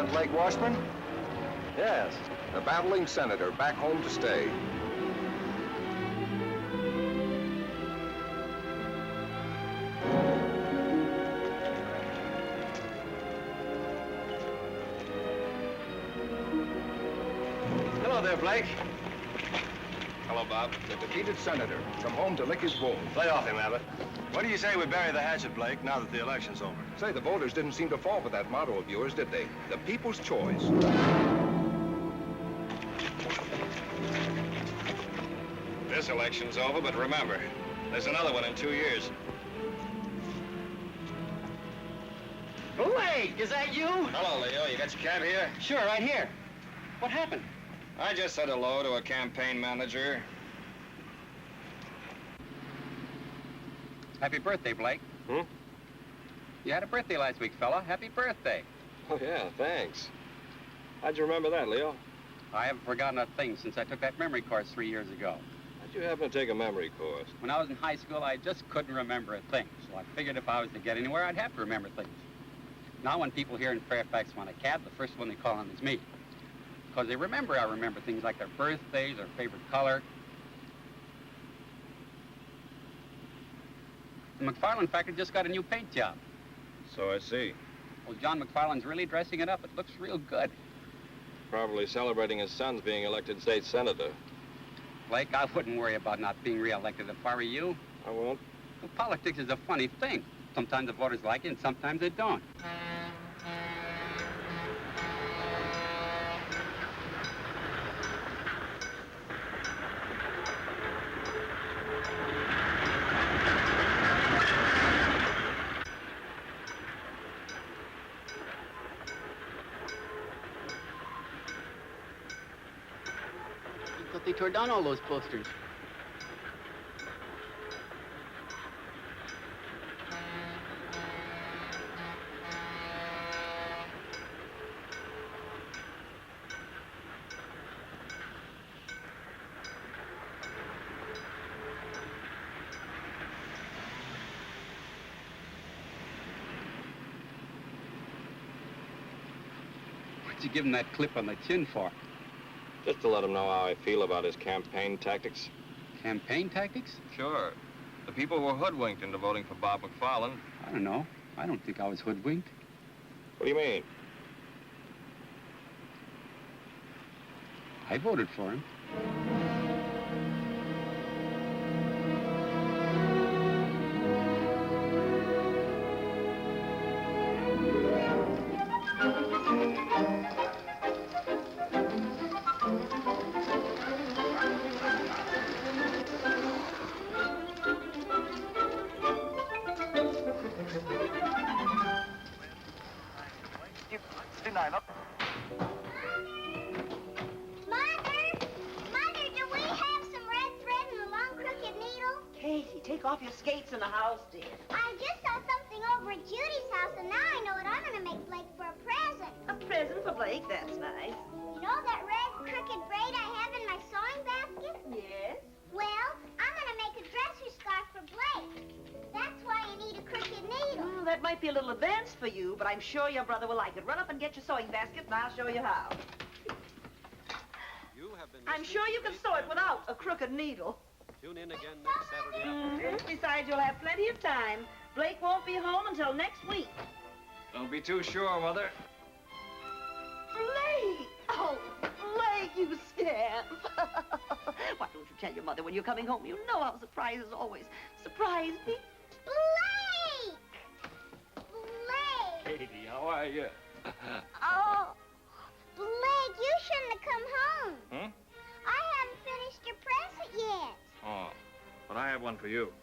that Blake Washburn? Yes, a battling senator back home to stay. Hello there, Blake. Hello, Bob. The defeated senator, come home to lick his wounds. Lay off him, Abbott. What do you say we bury the hatchet, Blake, now that the election's over? Say, the voters didn't seem to fall for that motto of yours, did they? The people's choice. This election's over, but remember, there's another one in 2 years. Blake, is that you? Hello, Leo. You got your cab here? Sure, right here. What happened? I just said hello to a campaign manager. Happy birthday, Blake. Hmm? You had a birthday last week, fella. Happy birthday. Oh, yeah, thanks. How'd you remember that, Leo? I haven't forgotten a thing since I took that memory course 3 years ago. How'd you happen to take a memory course? When I was in high school, I just couldn't remember a thing. So I figured if I was to get anywhere, I'd have to remember things. Now when people here in Fairfax want a cab, the first one they call on is me. Because they remember I remember things like their birthdays, their favorite color. The McFarland factory just got a new paint job. So I see. Well, John McFarland's really dressing it up. It looks real good. Probably celebrating his son's being elected state senator. Blake, I wouldn't worry about not being reelected if I were you. I won't. Well, politics is a funny thing. Sometimes the voters like it and sometimes they don't. I thought they tore down all those posters. What'd you give him that clip on the chin for? Just to let him know how I feel about his campaign tactics. Campaign tactics? Sure. The people were hoodwinked into voting for Bob McFarland. I don't know. I don't think I was hoodwinked. What do you mean? I voted for him. Take off your skates in the house, dear. I just saw something over at Judy's house, and now I know what I'm going to make Blake for a present. A present for Blake? That's nice. You know that red crooked braid I have in my sewing basket? Yes? Well, I'm going to make a dresser scarf for Blake. That's why you need a crooked needle. Oh, that might be a little advanced for you, but I'm sure your brother will like it. Run up and get your sewing basket, and I'll show you how. I'm sure you can sew it without a crooked needle. Tune in again next Saturday afternoon. Besides, you'll have plenty of time. Blake won't be home until next week. Don't be too sure, Mother. Blake! Oh, Blake, you scamp. Why don't you tell your mother when you're coming home? You know how surprises always surprise me. Blake! Blake! Katie, how are you? Oh, Blake, you shouldn't have come home. Hmm? I haven't finished your present yet. Oh, but I have one for you.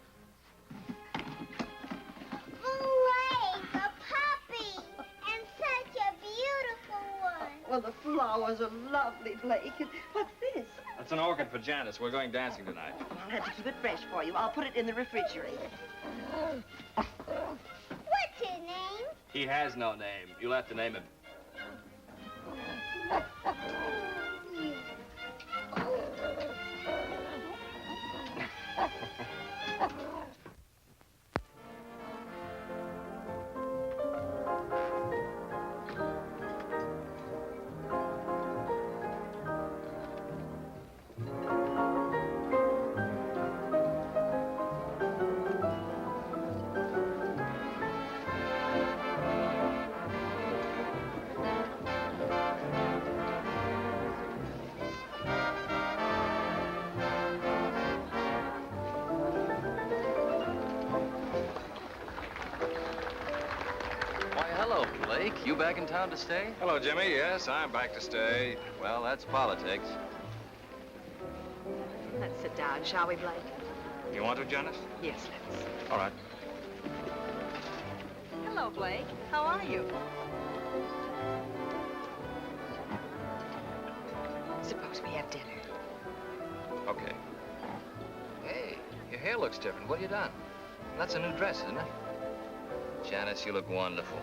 Blake, a puppy, and such a beautiful one. Well, the flowers are lovely, Blake. What's this? That's an orchid for Janice. We're going dancing tonight. I'll have to keep it fresh for you. I'll put it in the refrigerator. What's his name? He has no name. You'll have to name him. you back in town to stay? Hello, Jimmy. Yes, I'm back to stay. Well, that's politics. Let's sit down, shall we, Blake? You want to, Janice? Yes, let's. All right. Hello, Blake. How are you? Suppose we have dinner. Okay. Hey, your hair looks different. What have you done? That's a new dress, isn't it? Janice, you look wonderful.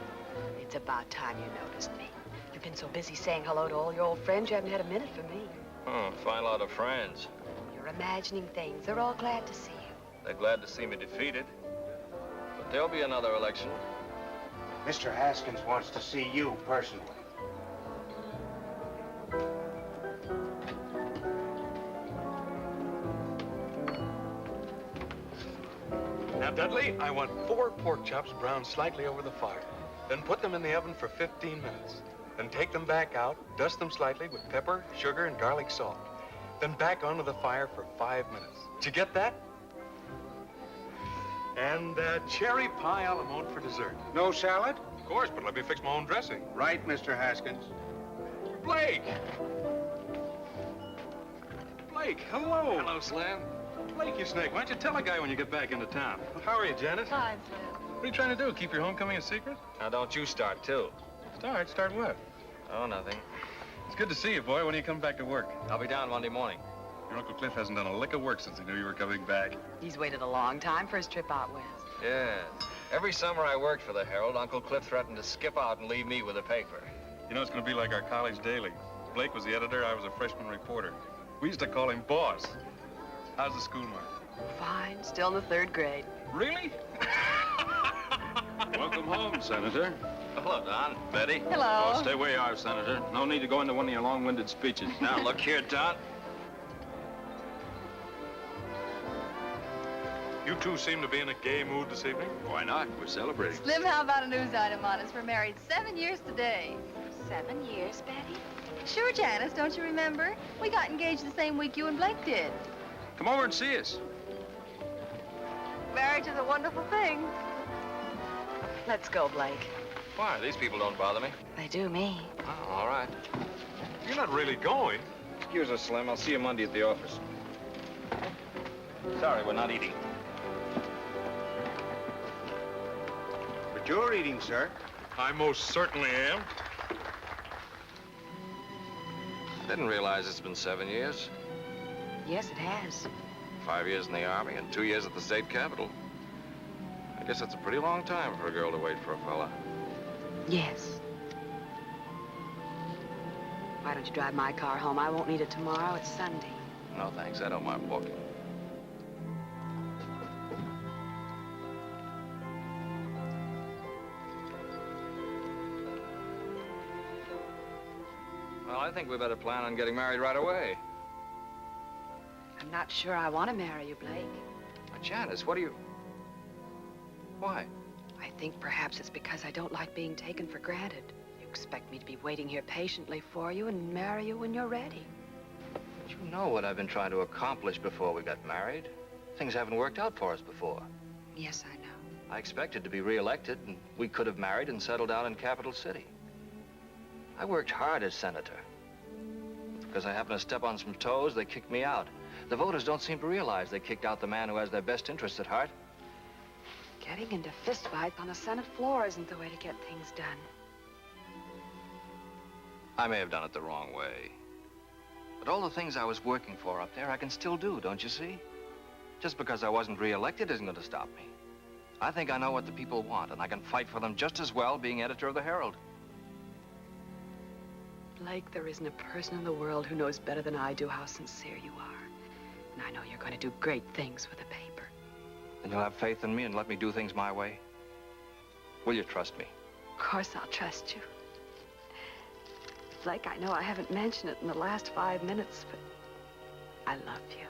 It's about time you noticed me. You've been so busy saying hello to all your old friends, you haven't had a minute for me. Oh, fine lot of friends. You're imagining things. They're all glad to see you. They're glad to see me defeated. But there'll be another election. Mr. Haskins wants to see you personally. Now, Dudley, I want 4 pork chops browned slightly over the fire. Then put them in the oven for 15 minutes. Then take them back out, dust them slightly with pepper, sugar, and garlic salt. Then back onto the fire for 5 minutes. Did you get that? And cherry pie a la mode for dessert. No salad? Of course, but let me fix my own dressing. Right, Mr. Haskins. Blake! Blake, hello. Hello, Slim. Blake, you snake. Why don't you tell a guy when you get back into town? How are you, Janice? Fine, Slim. What are you trying to do? Keep your homecoming a secret? Now, don't you start, too. Start what? Oh, nothing. It's good to see you, boy. When do you come back to work? I'll be down Monday morning. Your Uncle Cliff hasn't done a lick of work since he knew you were coming back. He's waited a long time for his trip out west. Yeah. Every summer I worked for the Herald, Uncle Cliff threatened to skip out and leave me with the paper. You know, it's going to be like our college daily. Blake was the editor, I was a freshman reporter. We used to call him Boss. How's the school mark? Fine. Still in the 3rd grade. Really? Welcome home, Senator. Hello, Don. Betty. Hello. Oh, stay where you are, Senator. No need to go into one of your long-winded speeches. Now, look here, Don. You two seem to be in a gay mood this evening. Why not? We're celebrating. Slim, how about a news item on us? We're married 7 years today. 7 years, Betty? Sure, Janice, don't you remember? We got engaged the same week you and Blake did. Come over and see us. Marriage is a wonderful thing. Let's go, Blake. Why? These people don't bother me. They do me. Oh, all right. You're not really going. Excuse us, Slim. I'll see you Monday at the office. Sorry, we're not eating. But you're eating, sir. I most certainly am. Didn't realize it's been 7 years. Yes, it has. 5 years in the Army and 2 years at the state capitol. I guess that's a pretty long time for a girl to wait for a fella. Yes. Why don't you drive my car home? I won't need it tomorrow. It's Sunday. No, thanks. I don't mind walking. Well, I think we better plan on getting married right away. I'm not sure I want to marry you, Blake. Janice, what do you... Why? I think perhaps it's because I don't like being taken for granted. You expect me to be waiting here patiently for you and marry you when you're ready. You know what I've been trying to accomplish before we got married. Things haven't worked out for us before. Yes, I know. I expected to be reelected, and we could have married and settled down in Capital City. I worked hard as senator. Because I happened to step on some toes, they kicked me out. The voters don't seem to realize they kicked out the man who has their best interests at heart. Getting into fistfights on the Senate floor isn't the way to get things done. I may have done it the wrong way. But all the things I was working for up there, I can still do, don't you see? Just because I wasn't reelected isn't going to stop me. I think I know what the people want, and I can fight for them just as well being editor of the Herald. Blake, there isn't a person in the world who knows better than I do how sincere you are. And I know you're going to do great things with the paper. Then you'll have faith in me and let me do things my way? Will you trust me? Of course I'll trust you. Blake, I know I haven't mentioned it in the last 5 minutes, but I love you.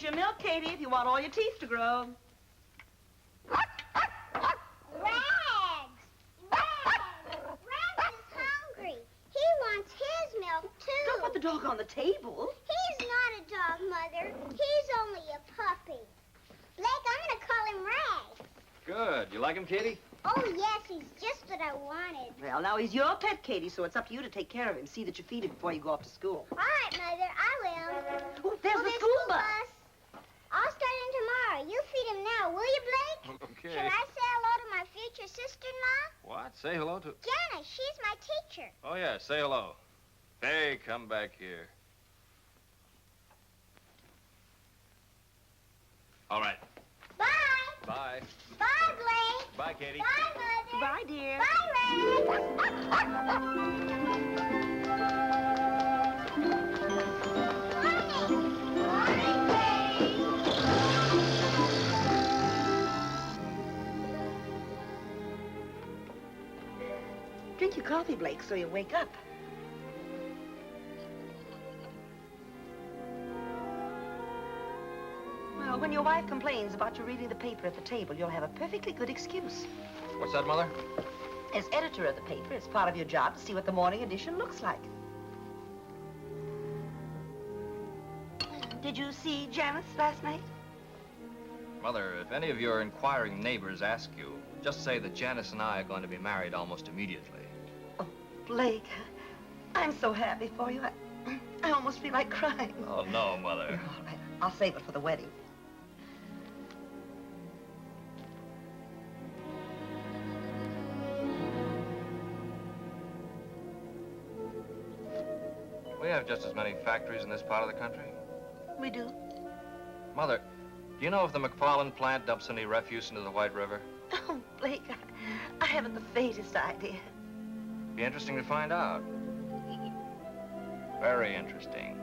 Here's your milk, Katie, if you want all your teeth to grow. Rags! Rags is hungry. He wants his milk, too. Don't put the dog on the table. He's not a dog, Mother. He's only a puppy. Blake, I'm going to call him Rags. Good. You like him, Katie? Oh, yes, he's just what I wanted. Well, now he's your pet, Katie, so it's up to you to take care of him. See that you feed him before you go off to school. All right, Mother, I will. Oh, there's the school bus. I'll start him tomorrow. You feed him now, will you, Blake? Okay. Shall I say hello to my future sister-in-law? What? Say hello to... Janice, she's my teacher. Oh, yeah, say hello. Hey, come back here. All right. Bye. Bye. Bye, Blake. Bye, Katie. Bye, Mother. Bye, dear. Drink your coffee, Blake, so you wake up. Well, when your wife complains about you reading the paper at the table, you'll have a perfectly good excuse. What's that, Mother? As editor of the paper, it's part of your job to see what the morning edition looks like. Did you see Janice last night? Mother, if any of your inquiring neighbors ask you, just say that Janice and I are going to be married almost immediately. Oh, Blake, I'm so happy for you. I almost feel like crying. Oh, no, Mother. All right, I'll save it for the wedding. We have just as many factories in this part of the country. We do. Mother, do you know if the McFarland plant dumps any refuse into the White River? Oh, Blake, I haven't the faintest idea. Be interesting to find out. Very interesting.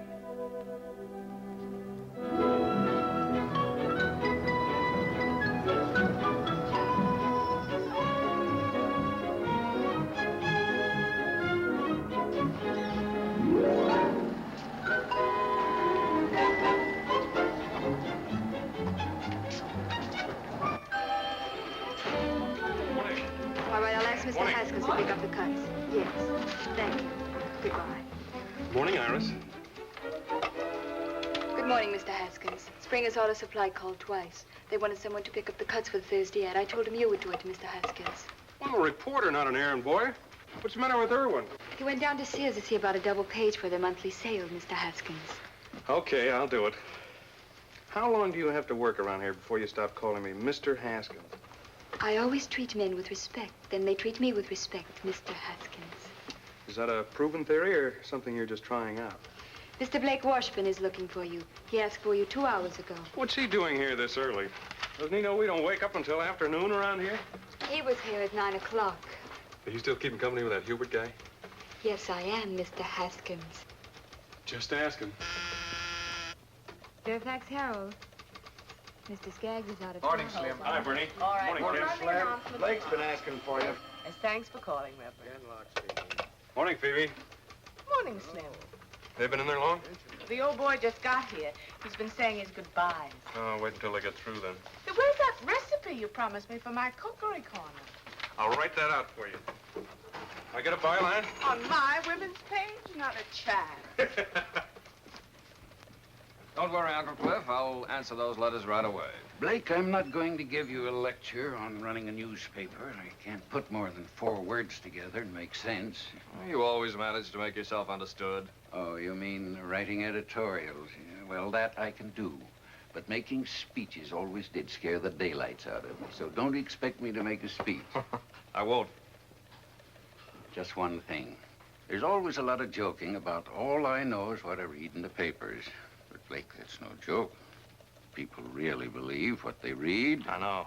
All right, I'll ask Mr. Haskins to pick up the cuts. Yes. Thank you. Goodbye. Morning, Iris. Good morning, Mr. Haskins. Springer's Auto Supply called twice. They wanted someone to pick up the cuts for the Thursday ad. I told him you would do it, Mr. Haskins. I'm a reporter, not an errand boy. What's the matter with Irwin? He went down to Sears to see about a double page for their monthly sale, Mr. Haskins. Okay, I'll do it. How long do you have to work around here before you stop calling me Mr. Haskins? I always treat men with respect. Then they treat me with respect, Mr. Haskins. Is that a proven theory or something you're just trying out? Mr. Blake Washburn is looking for you. He asked for you 2 hours ago. What's he doing here this early? Doesn't he know we don't wake up until afternoon around here? He was here at 9 o'clock. Are you still keeping company with that Hubert guy? Yes, I am, Mr. Haskins. Just asking. Fairfax Herald. Mr. Skaggs is out of Morning, town. Slim. Hi, Bernie. All right. Morning, Kim. Blake's been asking for you. Thanks for calling, Reverend. Morning, Phoebe. Morning, Slim. They've been in there long? The old boy just got here. He's been saying his goodbyes. Oh, wait until they get through then. Hey, where's that recipe you promised me for my cookery corner? I'll write that out for you. I get a byline? On my women's page? Not a chance. Don't worry, Uncle Cliff. I'll answer those letters right away. Blake, I'm not going to give you a lecture on running a newspaper. I can't put more than 4 words together and make sense. You always manage to make yourself understood. Oh, you mean writing editorials? Yeah, well, that I can do. But making speeches always did scare the daylights out of me, so don't expect me to make a speech. I won't. Just one thing. There's always a lot of joking about all I know is what I read in the papers. But, Blake, that's no joke. People really believe what they read. I know.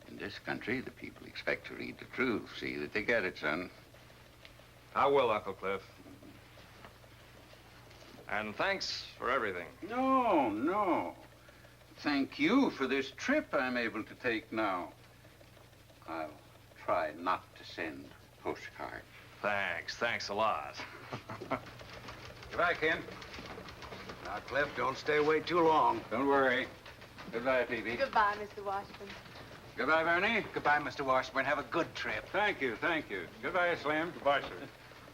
In this country, the people expect to read the truth. See that they get it, son. I will, Uncle Cliff. And thanks for everything. No, no. Thank you for this trip I'm able to take now. I'll try not to send postcards. Thanks a lot. Goodbye, Ken. Now, Cliff, don't stay away too long. Don't worry. Goodbye, Phoebe. Goodbye, Mr. Washburn. Goodbye, Bernie. Goodbye, Mr. Washburn. Have a good trip. Thank you, thank you. Goodbye, Slim. Goodbye, sir.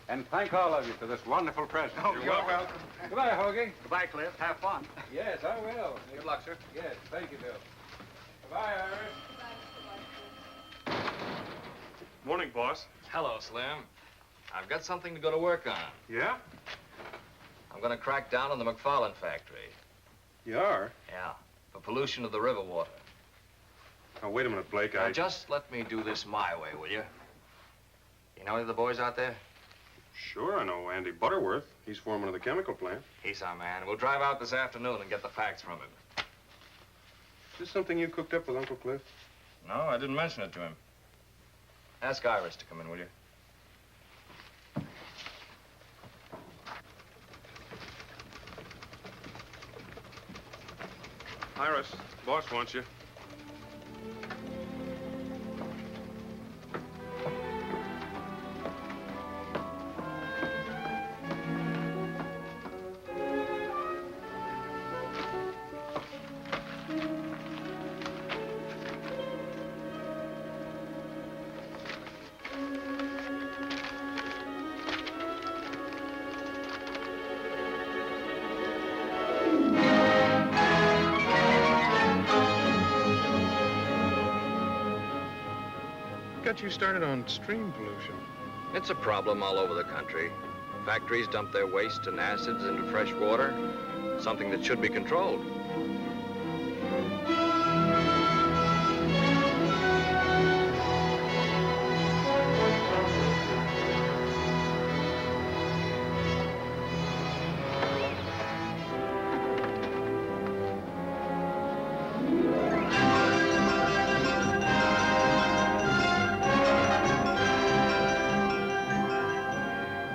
And thank all of you for this wonderful present. Oh, you're welcome. Goodbye, Hoagie. Goodbye, Cliff. Have fun. Yes, I will. Good luck, sir. Yes, thank you, Bill. Goodbye, Iris. Morning, boss. Hello, Slim. I've got something to go to work on. Yeah? I'm going to crack down on the McFarland factory. You are? Yeah, for pollution of the river water. Now, wait a minute, Blake. Now, just let me do this my way, will you? You know any of the boys out there? Sure, I know Andy Butterworth. He's foreman of the chemical plant. He's our man. We'll drive out this afternoon and get the facts from him. Is this something you cooked up with Uncle Cliff? No, I didn't mention it to him. Ask Iris to come in, will you? Iris, boss wants you. Got you started on stream pollution. It's a problem all over the country. Factories dump their waste and acids into fresh water, something that should be controlled.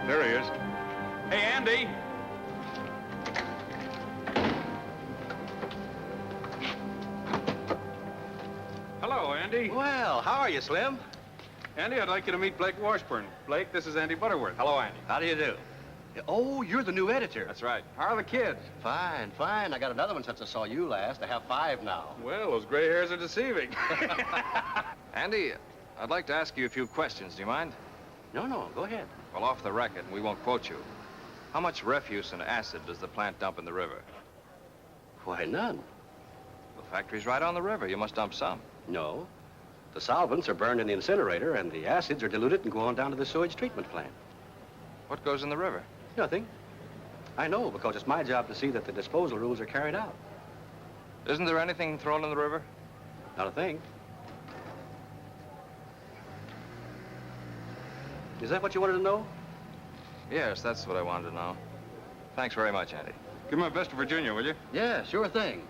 There he is. Hey, Andy! Hello, Andy. Well, how are you, Slim? Andy, I'd like you to meet Blake Washburn. Blake, this is Andy Butterworth. Hello, Andy. How do you do? Oh, you're the new editor. That's right. How are the kids? Fine, fine. I got another one since I saw you last. I have 5 now. Well, those gray hairs are deceiving. Andy, I'd like to ask you a few questions. Do you mind? No, go ahead. Well, off the record, we won't quote you. How much refuse and acid does the plant dump in the river? Why, none. The factory's right on the river. You must dump some. No. The solvents are burned in the incinerator, and the acids are diluted and go on down to the sewage treatment plant. What goes in the river? Nothing. I know, because it's my job to see that the disposal rules are carried out. Isn't there anything thrown in the river? Not a thing. Is that what you wanted to know? Yes, that's what I wanted to know. Thanks very much, Andy. Give my best to Virginia, will you? Yeah, sure thing.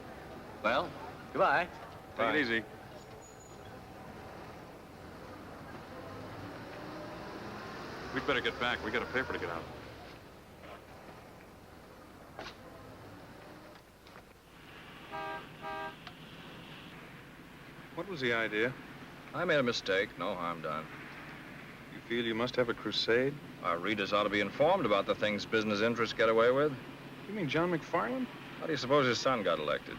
Well, goodbye. Take it easy. We'd better get back. We got a paper to get out. What was the idea? I made a mistake. No harm done. You feel you must have a crusade? Our readers ought to be informed about the things business interests get away with. You mean John McFarland? How do you suppose his son got elected?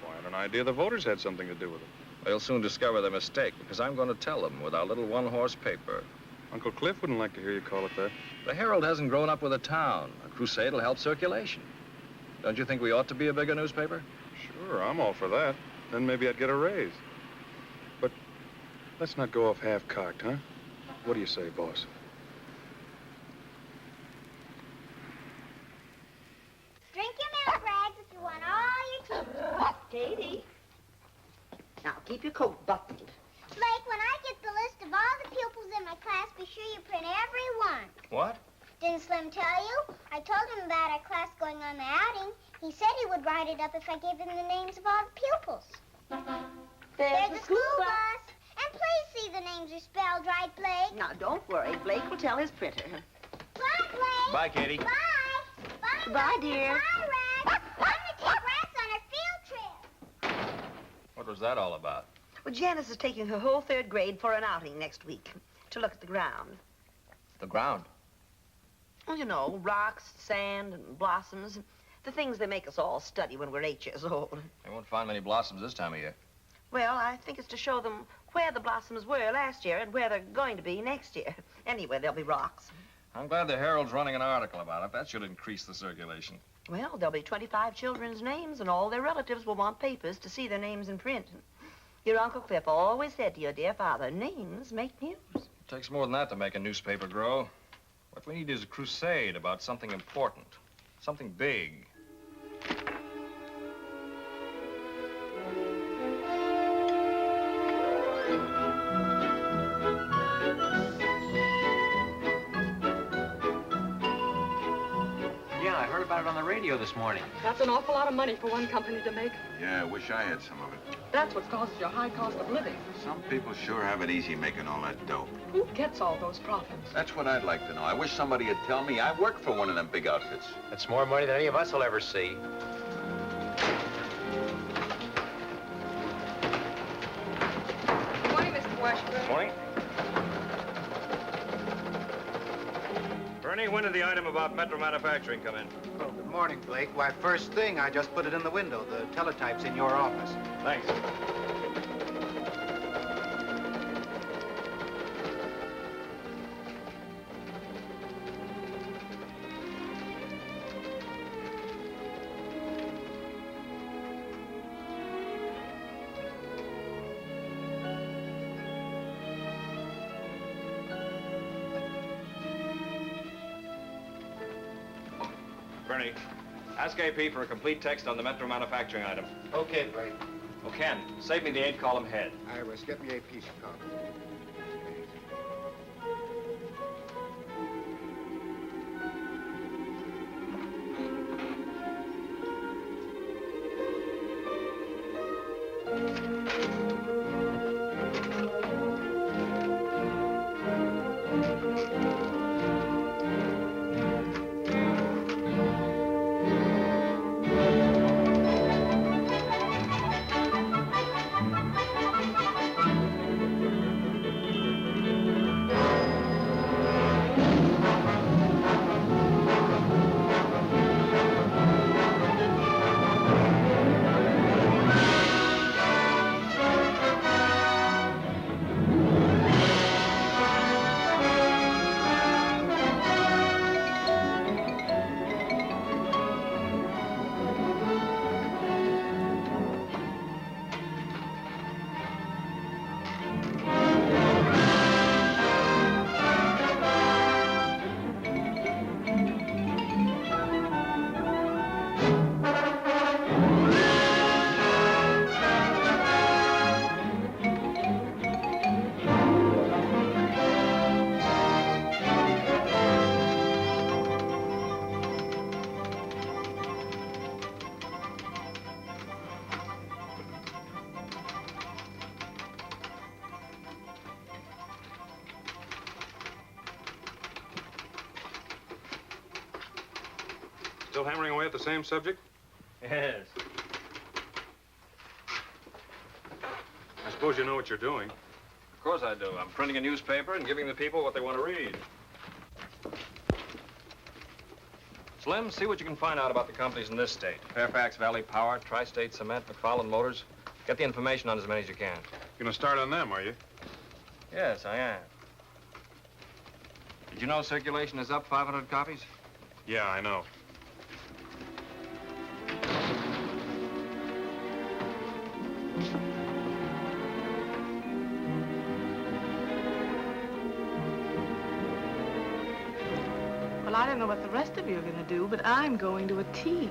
Well, I had an idea the voters had something to do with it. They'll soon discover their mistake, because I'm going to tell them with our little one-horse paper. Uncle Cliff wouldn't like to hear you call it that. The Herald hasn't grown up with a town. A crusade will help circulation. Don't you think we ought to be a bigger newspaper? Sure, I'm all for that. Then maybe I'd get a raise. But let's not go off half-cocked, huh? What do you say, boss? Drink your milk, Rags, if you want all your teeth. Katie. Now, keep your coat buttoned. Blake, when I get the list of all the pupils in my class, be sure you print every one. What? Didn't Slim tell you? I told him about our class going on the outing. He said he would write it up if I gave him the names of all the pupils. There's the school bus. And please see the names are spelled right, Blake. Now, don't worry. Blake will tell his printer. Bye, Blake. Bye, Katie. Bye. Bye, Goodbye, dear. Bye, Rags. I'm going to take Rags on her field trip. What was that all about? Well, Janice is taking her whole 3rd grade for an outing next week to look at the ground. The ground. Well, you know, rocks, sand, and blossoms. The things they make us all study when we're 8 years old. They won't find many blossoms this time of year. Well, I think it's to show them where the blossoms were last year and where they're going to be next year. Anyway, there'll be rocks. I'm glad the Herald's running an article about it. That should increase the circulation. Well, there'll be 25 children's names, and all their relatives will want papers to see their names in print. Your Uncle Cliff always said to your dear father, names make news. It takes more than that to make a newspaper grow. What we need is a crusade about something important, something big. Yeah, I heard about it on the radio this morning. That's an awful lot of money for one company to make. Yeah, I wish I had some of it. That's what causes your high cost of living. Some people sure have it easy making all that dough. Who gets all those profits? That's what I'd like to know. I wish somebody would tell me I work for one of them big outfits. That's more money than any of us will ever see. Good morning, Mr. Washburn. Morning. Bernie, when did the item about Metro Manufacturing come in? Oh, good morning, Blake. Why, first thing, I just put it in the window. The teletype's in your office. Thanks. Bernie, ask AP for a complete text on the Metro Manufacturing item. Okay, Blake. Oh, Ken, save me the 8-column head. Iris, get me a piece of copy. Still hammering away at the same subject? Yes. I suppose you know what you're doing. Of course I do. I'm printing a newspaper and giving the people what they want to read. Slim, see what you can find out about the companies in this state. Fairfax Valley Power, Tri-State Cement, McFarland Motors. Get the information on as many as you can. You're gonna start on them, are you? Yes, I am. Did you know circulation is up 500 copies? Yeah, I know. Well, I don't know what the rest of you are going to do, but I'm going to a tea.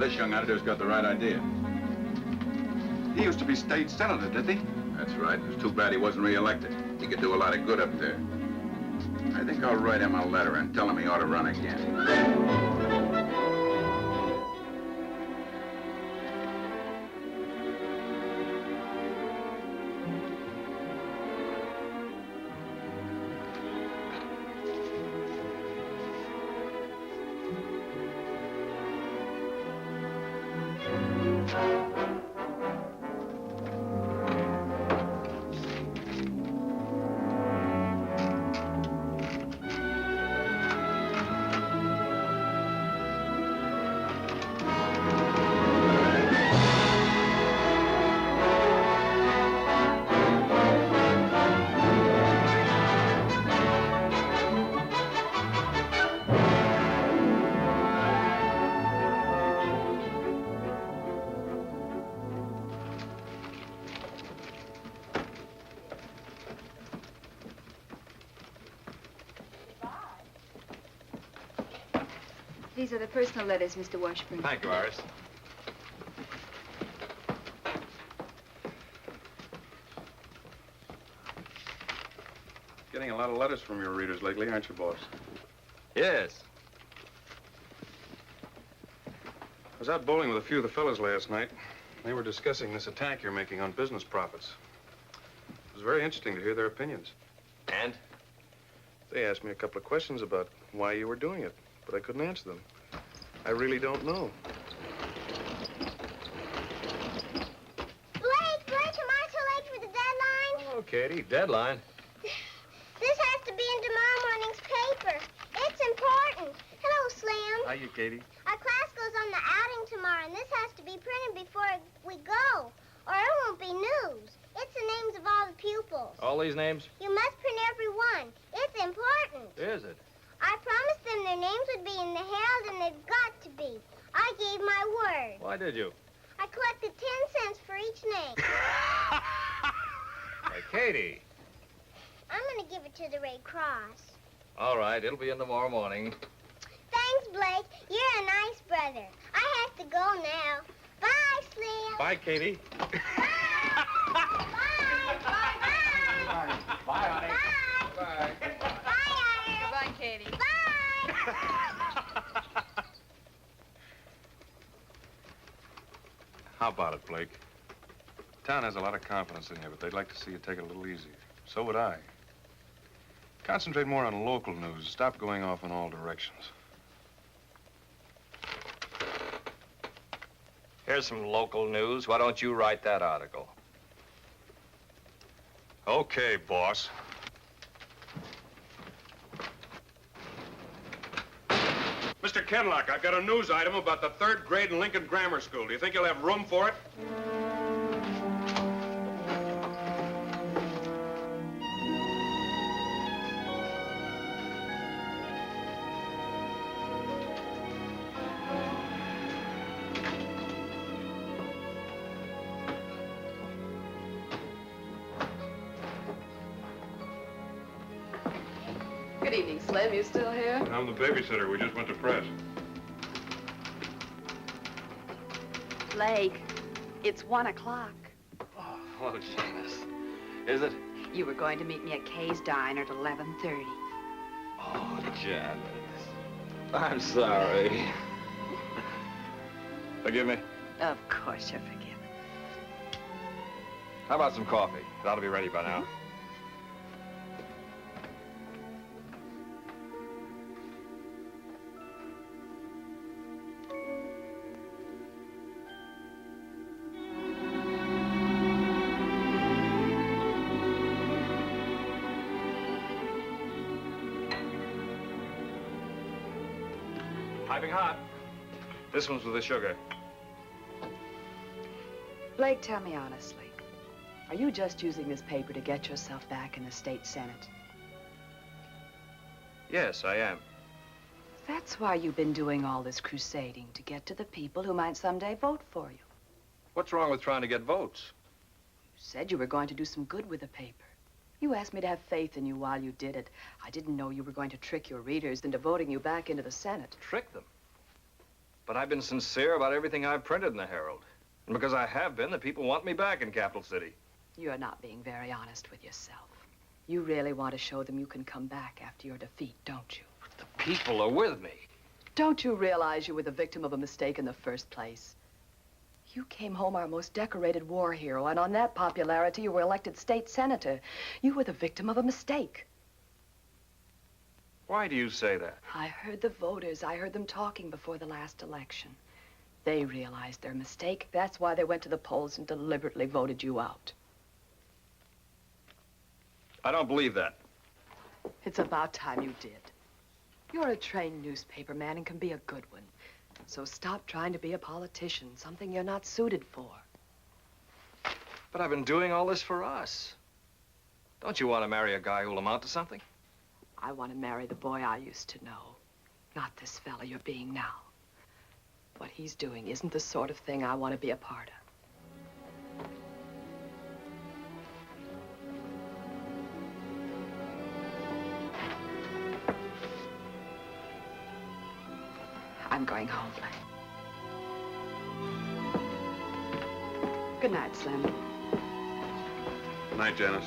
This young editor's got the right idea. He used to be state senator, did he? That's right. It's too bad he wasn't reelected. He could do a lot of good up there. I think I'll write him a letter and tell him he ought to run again. These are the personal letters, Mr. Washburn. Thank you, Iris. Getting a lot of letters from your readers lately, aren't you, boss? Yes. I was out bowling with a few of the fellas last night. They were discussing this attack you're making on business profits. It was very interesting to hear their opinions. And? They asked me a couple of questions about why you were doing it, but I couldn't answer them. I really don't know. Blake, am I too late for the deadline? Oh, Katie, deadline. This has to be in tomorrow morning's paper. It's important. Hello, Slim. How you, Katie? Our class goes on the outing tomorrow, and this has to be printed before we go, or it won't be news. It's the names of all the pupils. All these names? You must print every one. It's important. Is it? I promised them their names would be in the Herald, and they've got to be. I gave my word. Why did you? I collected 10 cents for each name. Hey, Katie. I'm going to give it to the Red Cross. All right, it'll be in tomorrow morning. Thanks, Blake. You're a nice brother. I have to go now. Bye, Slim. Bye, Katie. Bye, honey. Bye. Goodbye, Katie. Bye. How about it, Blake? Town has a lot of confidence in you, but they'd like to see you take it a little easier. So would I. Concentrate more on local news. Stop going off in all directions. Here's some local news. Why don't you write that article? Okay, boss. Mr. Kenlock, I've got a news item about the 3rd grade in Lincoln Grammar School. Do you think you'll have room for it? Good evening, Slim. You still here? I'm the babysitter. We just went to press. Blake, it's 1 o'clock. Oh, Janice. Is it? You were going to meet me at Kay's Diner at 11:30. Oh, Janice. I'm sorry. Forgive me? Of course you're forgiven. How about some coffee? That'll be ready by now. Piping hot. This one's with the sugar. Blake, tell me honestly, are you just using this paper to get yourself back in the state senate? Yes, I am. That's why you've been doing all this crusading, to get to the people who might someday vote for you. What's wrong with trying to get votes? You said you were going to do some good with the paper. You asked me to have faith in you while you did it. I didn't know you were going to trick your readers into voting you back into the Senate. Trick them? But I've been sincere about everything I've printed in the Herald. And because I have been, the people want me back in Capital City. You're not being very honest with yourself. You really want to show them you can come back after your defeat, don't you? But the people are with me. Don't you realize you were the victim of a mistake in the first place? You came home our most decorated war hero, and on that popularity, you were elected state senator. You were the victim of a mistake. Why do you say that? I heard the voters. I heard them talking before the last election. They realized their mistake. That's why they went to the polls and deliberately voted you out. I don't believe that. It's about time you did. You're a trained newspaper man and can be a good one. So stop trying to be a politician, something you're not suited for. But I've been doing all this for us. Don't you want to marry a guy who'll amount to something? I want to marry the boy I used to know, not this fella you're being now. What he's doing isn't the sort of thing I want to be a part of. I'm going home, Blake. Good night, Slim. Good night, Janice.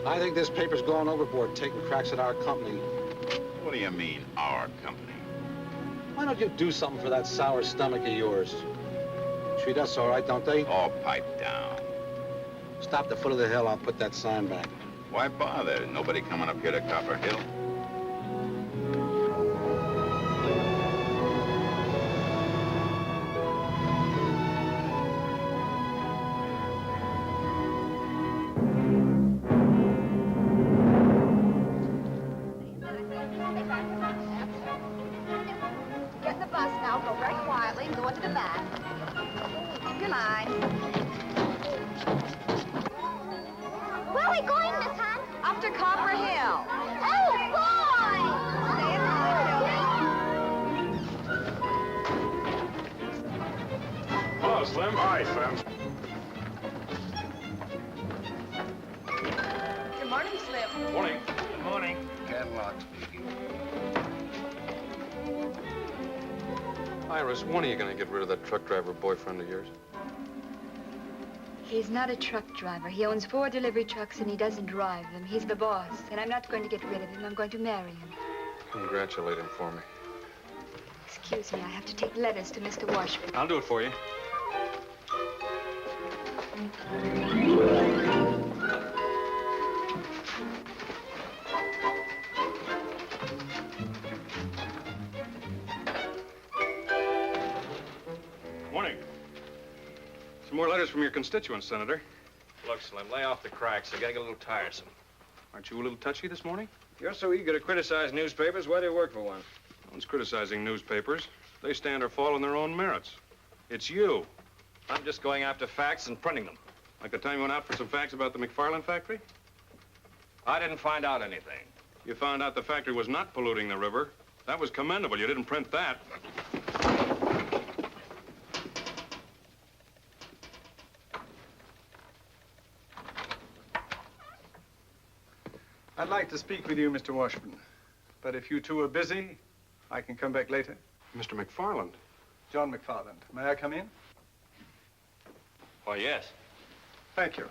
I think this paper's going overboard, taking cracks at our company. What do you mean, our company? Why don't you do something for that sour stomach of yours? Treat us all right, don't they? Oh, pipe down. Stop the foot of the hill, I'll put that sign back. Why bother? Nobody coming up here to Copper Hill. Get in the bus now, go very quietly and go into the back. Keep your line. Where are we going, Miss Hunt? Up to Copper Hill. Oh, boy! Stay in line, Hello, Slim. Hi, Slim. Good morning, Slim. Morning. Good morning. Catalog speaking. Iris, when are you going to get rid of that truck driver boyfriend of yours? He's not a truck driver. He owns 4 delivery trucks and he doesn't drive them. He's the boss, and I'm not going to get rid of him. I'm going to marry him. Congratulate him for me. Excuse me, I have to take letters to Mr. Washburn. I'll do it for you. Morning. Some more letters from your constituents, Senator. Look, Slim, lay off the cracks. They're getting a little tiresome. Aren't you a little touchy this morning? You're so eager to criticize newspapers. Why do you work for one? No one's criticizing newspapers. They stand or fall on their own merits. It's you. I'm just going after facts and printing them. Like the time you went out for some facts about the McFarland factory? I didn't find out anything. You found out the factory was not polluting the river. That was commendable. You didn't print that. I'd like to speak with you, Mr. Washburn. But if you two are busy, I can come back later. Mr. McFarland. John McFarland. May I come in? Why, yes. Thank you.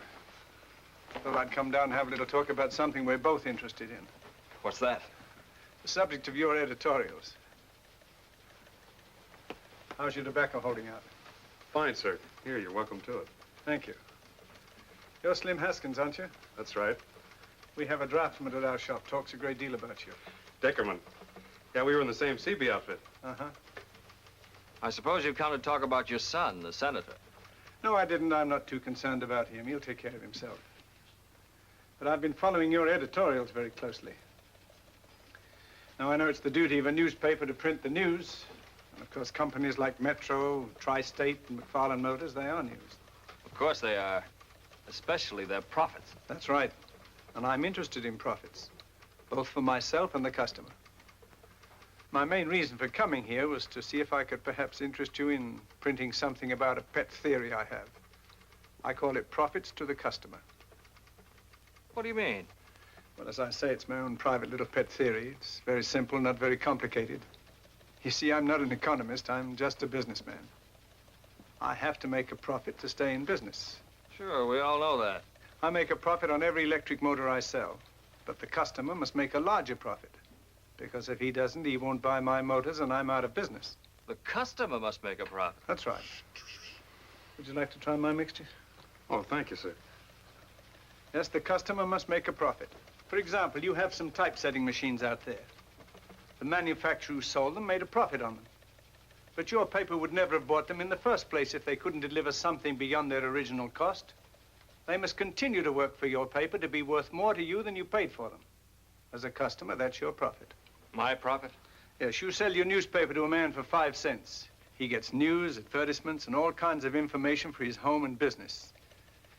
Thought I'd come down and have a little talk about something we're both interested in. What's that? The subject of your editorials. How's your tobacco holding out? Fine, sir. Here, you're welcome to it. Thank you. You're Slim Haskins, aren't you? That's right. We have a draftsman at our shop. Talks a great deal about you. Deckerman. Yeah, we were in the same CB outfit. Uh-huh. I suppose you've come to talk about your son, the senator. No, I didn't. I'm not too concerned about him. He'll take care of himself. But I've been following your editorials very closely. Now, I know it's the duty of a newspaper to print the news. And, of course, companies like Metro, Tri-State, and McFarland Motors, they are news. Of course they are. Especially their profits. That's right. And I'm interested in profits, both for myself and the customer. My main reason for coming here was to see if I could perhaps interest you in printing something about a pet theory I have. I call it Profits to the Customer. What do you mean? Well, as I say, it's my own private little pet theory. It's very simple, not very complicated. You see, I'm not an economist. I'm just a businessman. I have to make a profit to stay in business. Sure, we all know that. I make a profit on every electric motor I sell. But the customer must make a larger profit. Because if he doesn't, he won't buy my motors and I'm out of business. The customer must make a profit. That's right. Would you like to try my mixture? Oh, thank you, sir. Yes, the customer must make a profit. For example, you have some typesetting machines out there. The manufacturer who sold them made a profit on them. But your paper would never have bought them in the first place if they couldn't deliver something beyond their original cost. They must continue to work for your paper to be worth more to you than you paid for them. As a customer, that's your profit. My profit? Yes, you sell your newspaper to a man for 5 cents. He gets news, advertisements, and all kinds of information for his home and business.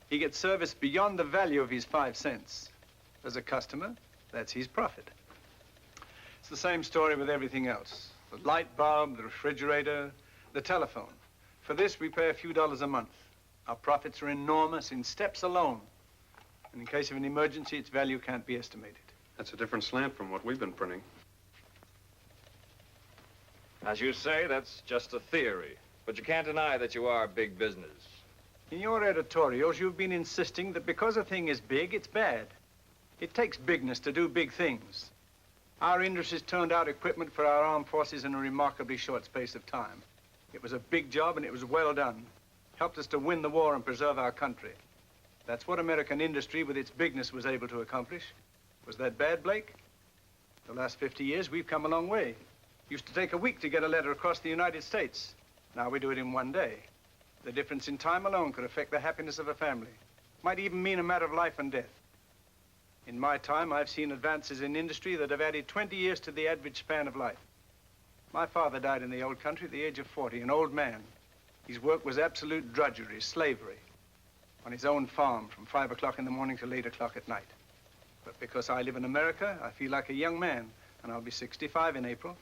He gets service beyond the value of his 5 cents. As a customer, that's his profit. It's the same story with everything else. The light bulb, the refrigerator, the telephone. For this, we pay a few dollars a month. Our profits are enormous in steps alone. And in case of an emergency, its value can't be estimated. That's a different slant from what we've been printing. As you say, that's just a theory. But you can't deny that you are big business. In your editorials, you've been insisting that because a thing is big, it's bad. It takes bigness to do big things. Our industries turned out equipment for our armed forces in a remarkably short space of time. It was a big job, and it was well done. Helped us to win the war and preserve our country. That's what American industry, with its bigness, was able to accomplish. Was that bad, Blake? The last 50 years, we've come a long way. Used to take a week to get a letter across the United States. Now we do it in 1 day. The difference in time alone could affect the happiness of a family. Might even mean a matter of life and death. In my time, I've seen advances in industry that have added 20 years to the average span of life. My father died in the old country at the age of 40, an old man. His work was absolute drudgery, slavery, on his own farm from 5 o'clock in the morning till 8 o'clock at night. But because I live in America, I feel like a young man, and I'll be 65 in April.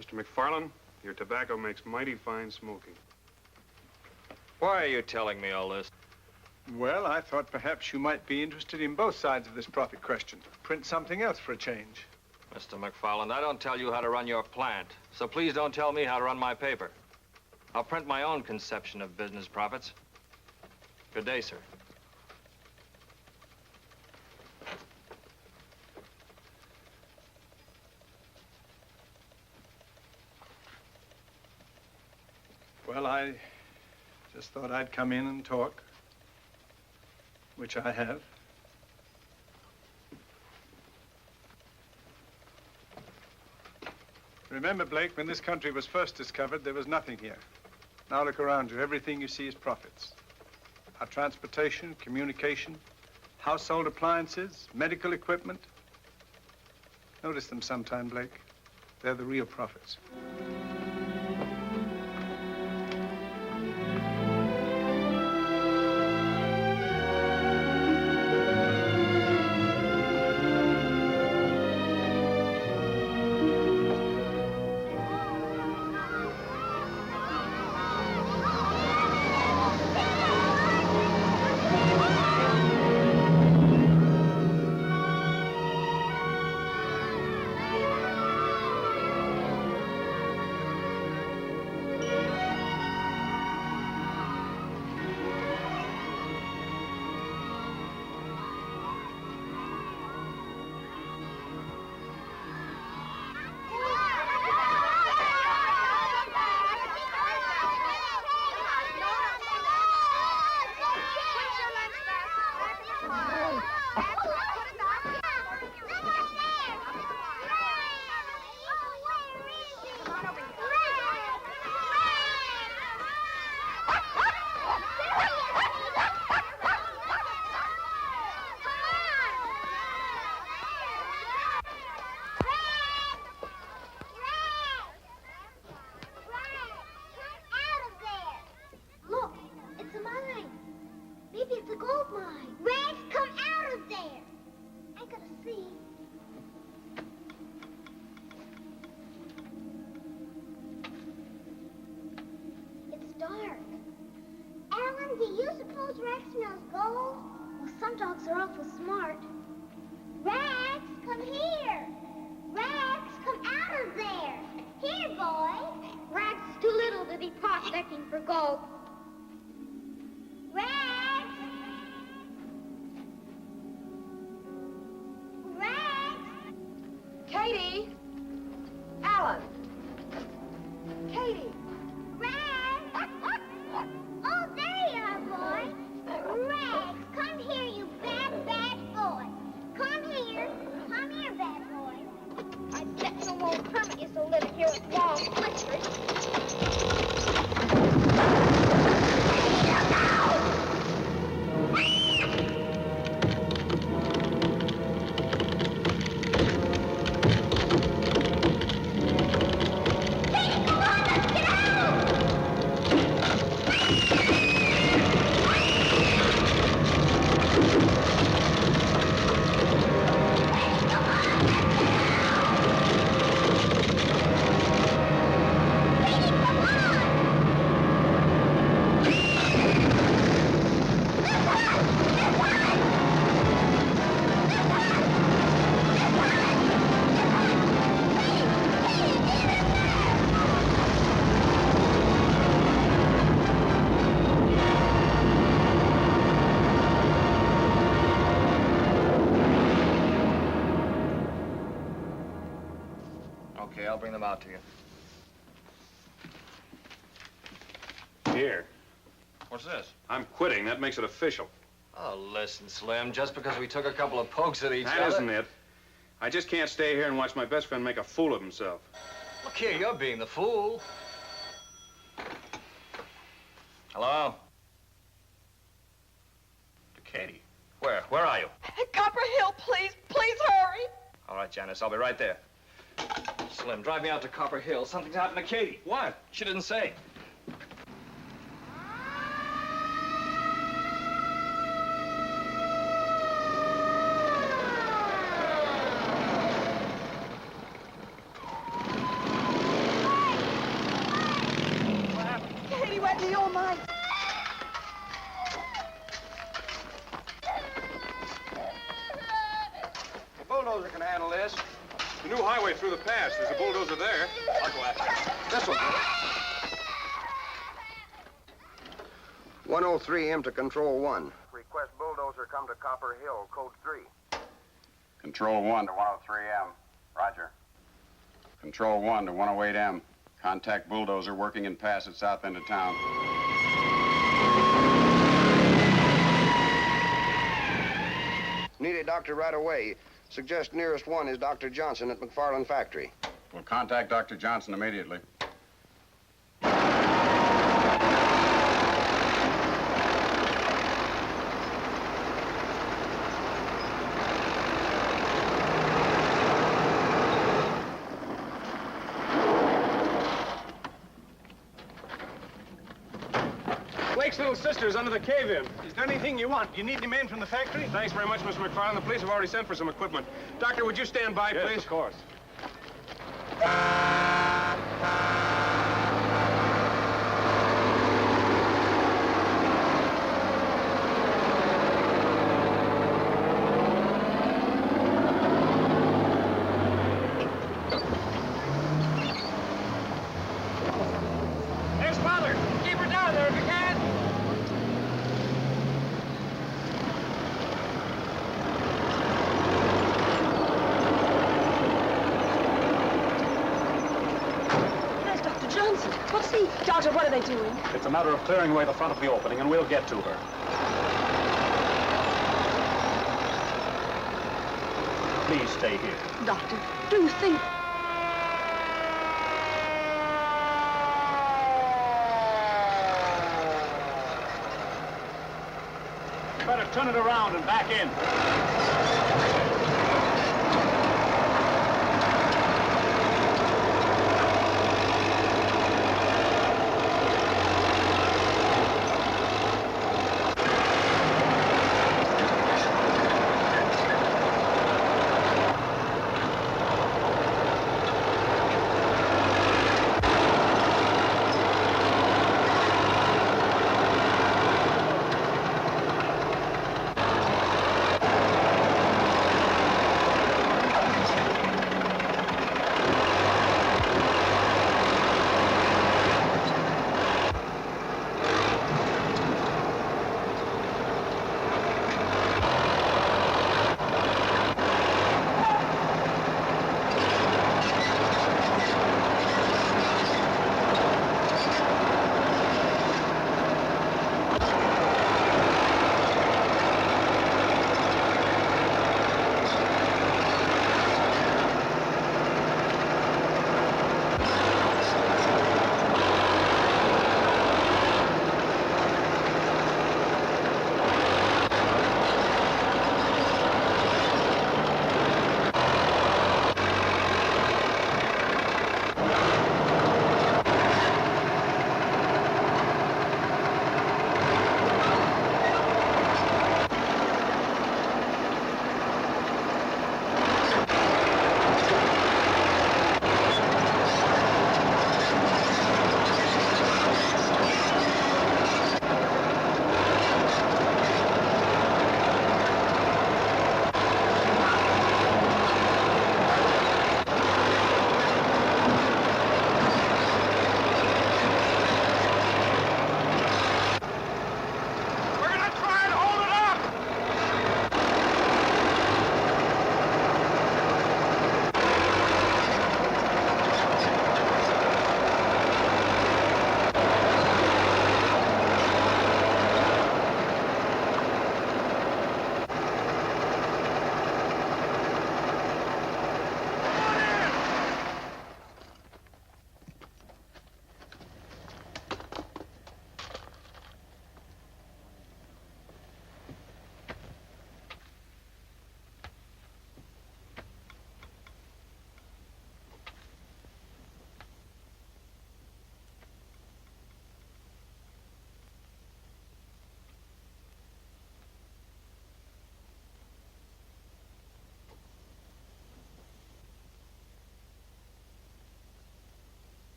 Mr. McFarland, your tobacco makes mighty fine smoking. Why are you telling me all this? Well, I thought perhaps you might be interested in both sides of this profit question. Print something else for a change. Mr. McFarland, I don't tell you how to run your plant, so please don't tell me how to run my paper. I'll print my own conception of business profits. Good day, sir. Well, I just thought I'd come in and talk, which I have. Remember, Blake, when this country was first discovered, there was nothing here. Now look around you. Everything you see is profits. Our transportation, communication, household appliances, medical equipment. Notice them sometime, Blake. They're the real profits. Here with long whiskers. I'll bring them out to you. Here. What's this? I'm quitting. That makes it official. Oh, listen, Slim, just because we took a couple of pokes at each other... That isn't it. I just can't stay here and watch my best friend make a fool of himself. Look here, you're being the fool. Hello? Katie. Where? Where are you? Copper Hill, please. Please hurry. All right, Janice, I'll be right there. Slim, drive me out to Copper Hill. Something's happened to Katie. What? She didn't say. Katie went to your mind. The bulldozer can handle this. The new highway through the pass. There's a bulldozer there. I'll go after it. This one. 103M to Control 1. Request bulldozer come to Copper Hill, code 3. Control 1 to 103M. Roger. Control 1 to 108M. Contact bulldozer working in pass at south end of town. Need a doctor right away. Suggest nearest one is Dr. Johnson at McFarland Factory. We'll contact Dr. Johnson immediately. Blake's little sister's under the cave-in. Is there anything you want? You need any men from the factory? Thanks very much, Mr. McFarland. The police have already sent for some equipment. Doctor, would you stand by, please? Yes, of course. Ex-father, keep her down there if you can. There's Dr. Johnson. What's the... Doctor, what are they doing? It's a matter of clearing away the front of the opening, and we'll get to her. Please stay here. Doctor, do you think... Better turn it around and back in.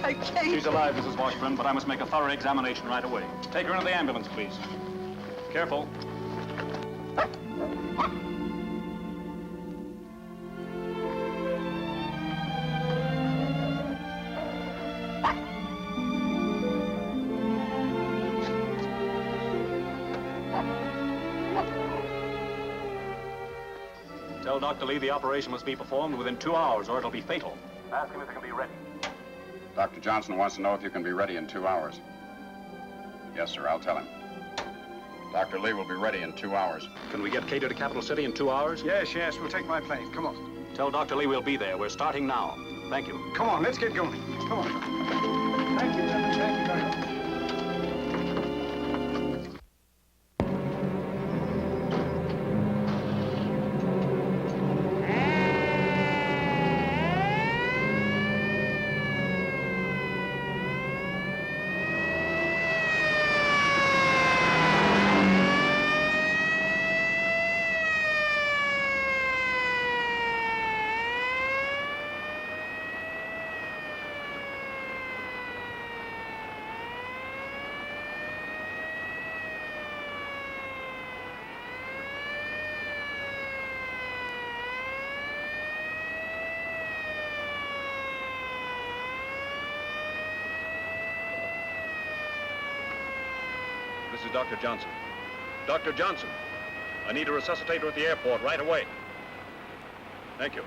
I can't. She's alive, Mrs. Washburn, but I must make a thorough examination right away. Take her into the ambulance, please. Careful. Tell Dr. Lee the operation must be performed within 2 hours or it'll be fatal. Ask him if it can be ready. Dr. Johnson wants to know if you can be ready in 2 hours. Yes, sir, I'll tell him. Dr. Lee will be ready in 2 hours. Can we get Cato to Capital City in 2 hours? Yes, we'll take my plane. Come on. Tell Dr. Lee we'll be there. We're starting now. Thank you. Come on, let's get going. Come on. Thank you, gentlemen. Thank you very much. This is Dr. Johnson. Dr. Johnson, I need a resuscitator at the airport right away. Thank you.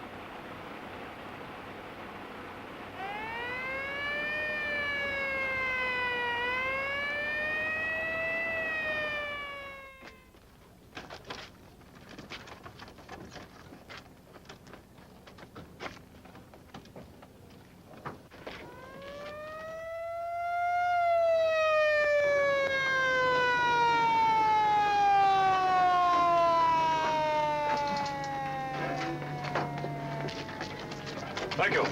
Thank you.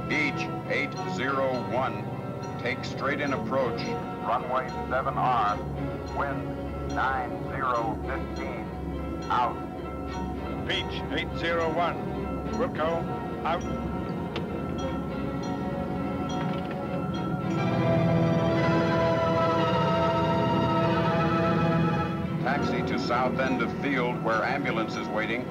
Beach 801. Take straight in approach. Runway 7R. Wind 9015. Out. Beach 801. Wilco, out. Taxi to south end of field where ambulance is waiting.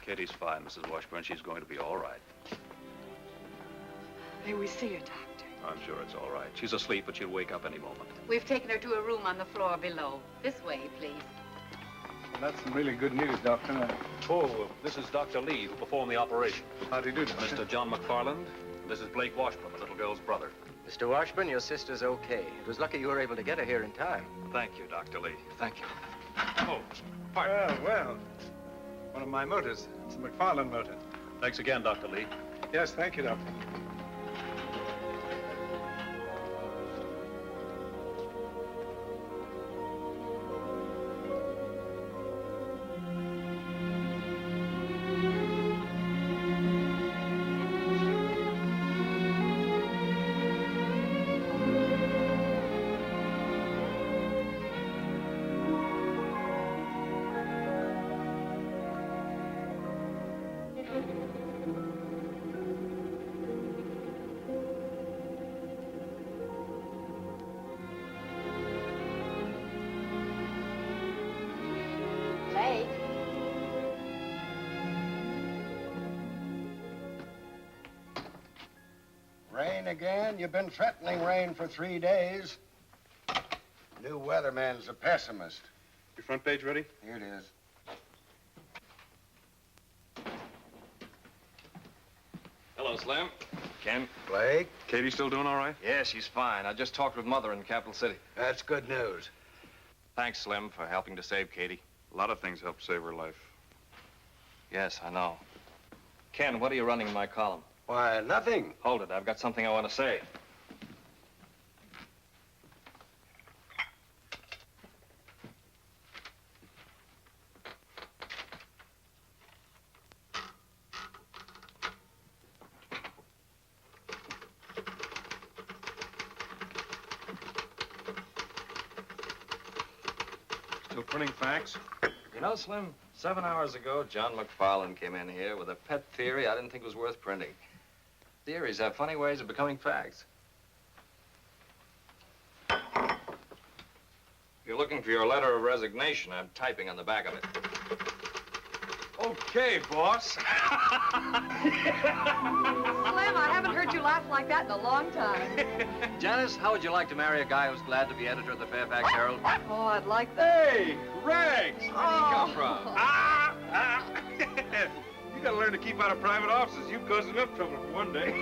Katie's fine, Mrs. Washburn. She's going to be all right. May we see her, Doctor? I'm sure it's all right. She's asleep, but she'll wake up any moment. We've taken her to a room on the floor below. This way, please. Well, that's some really good news, Doctor. Oh, this is Dr. Lee, who performed the operation. How do you do, Doctor? Mr. John McFarland. This is Blake Washburn, the little girl's brother. Mr. Washburn, your sister's okay. It was lucky you were able to get her here in time. Thank you, Dr. Lee. Thank you. Oh, well. One of my motors. It's a McFarland motor. Thanks again, Dr. Lee. Yes, thank you, Doctor. Blake. Rain again? You've been threatening rain for 3 days. New weatherman's a pessimist. Your front page ready? Here it is. Hello, Slim. Ken. Blake? Katie still doing all right? Yeah, she's fine. I just talked with Mother in Capital City. That's good news. Thanks, Slim, for helping to save Katie. A lot of things helped save her life. Yes, I know. Ken, what are you running in my column? Why, nothing. Hold it. I've got something I want to say. Still printing facts? You know, Slim, 7 hours ago, John McFarland came in here with a pet theory I didn't think was worth printing. Theories have funny ways of becoming facts. If you're looking for your letter of resignation, I'm typing on the back of it. Okay, boss. Slim, I haven't heard you laugh like that in a long time. Janice, how would you like to marry a guy who's glad to be editor of the Fairfax Herald? Oh, I'd like that. Hey, Rags! Where did he come from? You gotta learn to keep out of private offices. You caused enough trouble for one day.